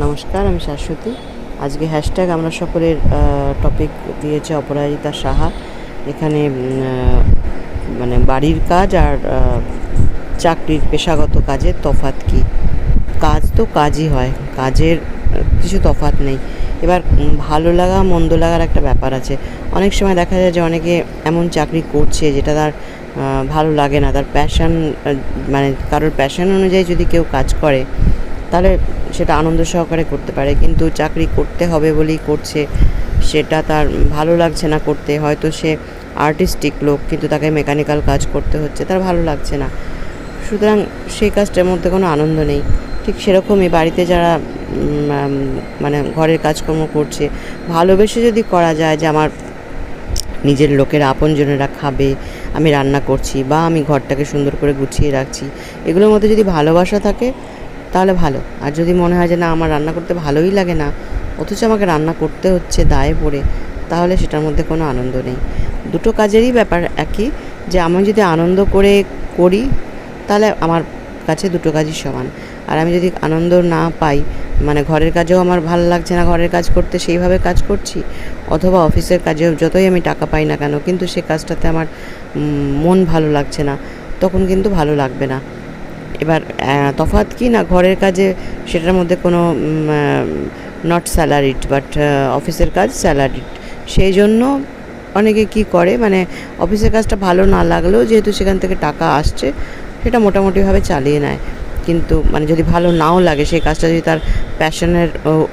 নমস্কার, আমি শাশ্বতী। আজকে হ্যাশট্যাগ আমরা সকলের টপিক দিয়েছে অপরাজিতা সাহা। এখানে মানে বাড়ির কাজ আর চাকরির পেশাগত কাজের তফাৎ কী? কাজ তো কাজই হয়, কাজের কিছু তফাৎ নেই। এবার ভালো লাগা মন্দ লাগার একটা ব্যাপার আছে। অনেক সময় দেখা যায় যে অনেকে এমন চাকরি করছে যেটা তার ভালো লাগে না, তার প্যাশন, মানে কারোর প্যাশন অনুযায়ী যদি কেউ কাজ করে তাহলে সেটা আনন্দ সহকারে করতে পারে, কিন্তু চাকরি করতে হবে বলেই করছে, সেটা তার ভালো লাগছে না করতে। হয়তো সে আর্টিস্টিক লোক, কিন্তু তাকে মেকানিক্যাল কাজ করতে হচ্ছে, তার ভালো লাগছে না, সুতরাং সেই কাজটার মধ্যে কোনো আনন্দ নেই। ঠিক সেরকমই বাড়িতে যারা মানে ঘরের কাজকর্ম করছে, ভালোবেসে যদি করা যায় যে আমার নিজের লোকের আপনজনেরা খাবে, আমি রান্না করছি বা আমি ঘরটাকে সুন্দর করে গুছিয়ে রাখছি, এগুলোর মধ্যে যদি ভালোবাসা থাকে তাহলে ভালো। আর যদি মনে হয় যে না, আমার রান্না করতে ভালোই লাগে না, অথচ আমাকে রান্না করতে হচ্ছে দায়ে পড়ে, তাহলে সেটার মধ্যে কোনো আনন্দ নেই। দুটো কাজেরই ব্যাপার একই, যে আমি যদি আনন্দ করে করি তাহলে আমার কাছে দুটো কাজই সমান। আর আমি যদি আনন্দ না পাই, মানে ঘরের কাজেও আমার ভালো লাগছে না ঘরের কাজ করতে, সেইভাবে কাজ করছি, অথবা অফিসের কাজেও যতই আমি টাকা পাই না কেন, কিন্তু সে কাজটাতে আমার মন ভালো লাগছে না, তখন কিন্তু ভালো লাগবে না। এবার তফাৎ কি না, ঘরের কাজে সেটার মধ্যে কোনো নট স্যালারিড, বাট অফিসের কাজ স্যালারিড। সেই জন্য অনেকে কি করে, মানে অফিসের কাজটা ভালো না লাগলেও যেহেতু সেখান থেকে টাকা আসছে, সেটা মোটামুটিভাবে চালিয়ে নেয়। কিন্তু মানে যদি ভালো নাও লাগে, সেই কাজটা যদি তার প্যাশনের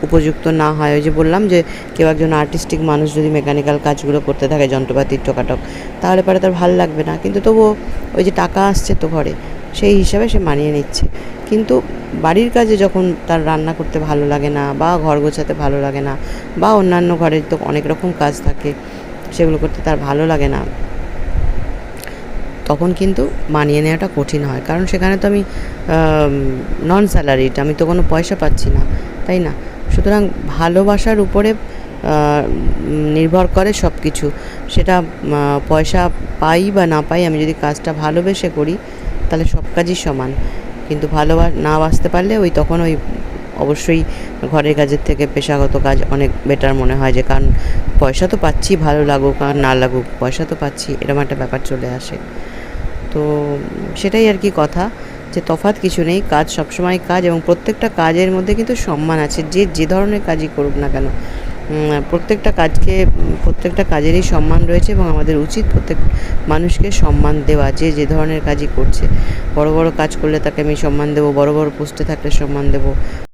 উপযুক্ত না হয়, ওই যে বললাম যে কেউ একজন আর্টিস্টিক মানুষ যদি মেকানিক্যাল কাজগুলো করতে থাকে, যন্ত্রপাতির টোকাটক, তাহলে পরে তার ভালো লাগবে না, কিন্তু তবুও ওই যে টাকা আসছে তো ঘরে, সেই হিসাবে সে মানিয়ে নিচ্ছে। কিন্তু বাড়ির কাজে যখন তার রান্না করতে ভালো লাগে না, বা ঘর গোছাতে ভালো লাগে না, বা অন্যান্য ঘরের তো অনেক রকম কাজ থাকে, সেগুলো করতে তার ভালো লাগে না, তখন কিন্তু মানিয়ে নেওয়াটা কঠিন হয়। কারণ সেখানে তো আমি নন স্যালারিড, আমি তো কোনো পয়সা পাচ্ছি না, তাই না? সুতরাং ভালোবাসার উপরে নির্ভর করে সব কিছু। সেটা পয়সা পাই বা না পাই, আমি যদি কাজটা ভালোবেসে করি তাহলে সব কাজই সমান। কিন্তু না বাসতে পারলে তখন অবশ্যই ঘরের কাজের থেকে পেশাগত কাজ অনেক বেটার মনে হয়, যে কারণ পয়সা তো পাচ্ছি, ভালো লাগুক আর না লাগুক পয়সা তো পাচ্ছি, এরকম একটা ব্যাপার চলে আসে। তো সেটাই আর কি কথা, যে তফাৎ কিছু নেই, কাজ সবসময় কাজ, এবং প্রত্যেকটা কাজের মধ্যে কিন্তু সম্মান আছে, যে ধরনের কাজই করুক না কেন, প্রত্যেকটা কাজেরই সম্মান রয়েছে, এবং আমাদের উচিত প্রত্যেক মানুষকে সম্মান দেওয়া, যে ধরনের কাজই করছে। বড় বড় কাজ করলে তাকে আমি সম্মান দেবো, বড় বড় পোস্টে থাকলে সম্মান দেবো,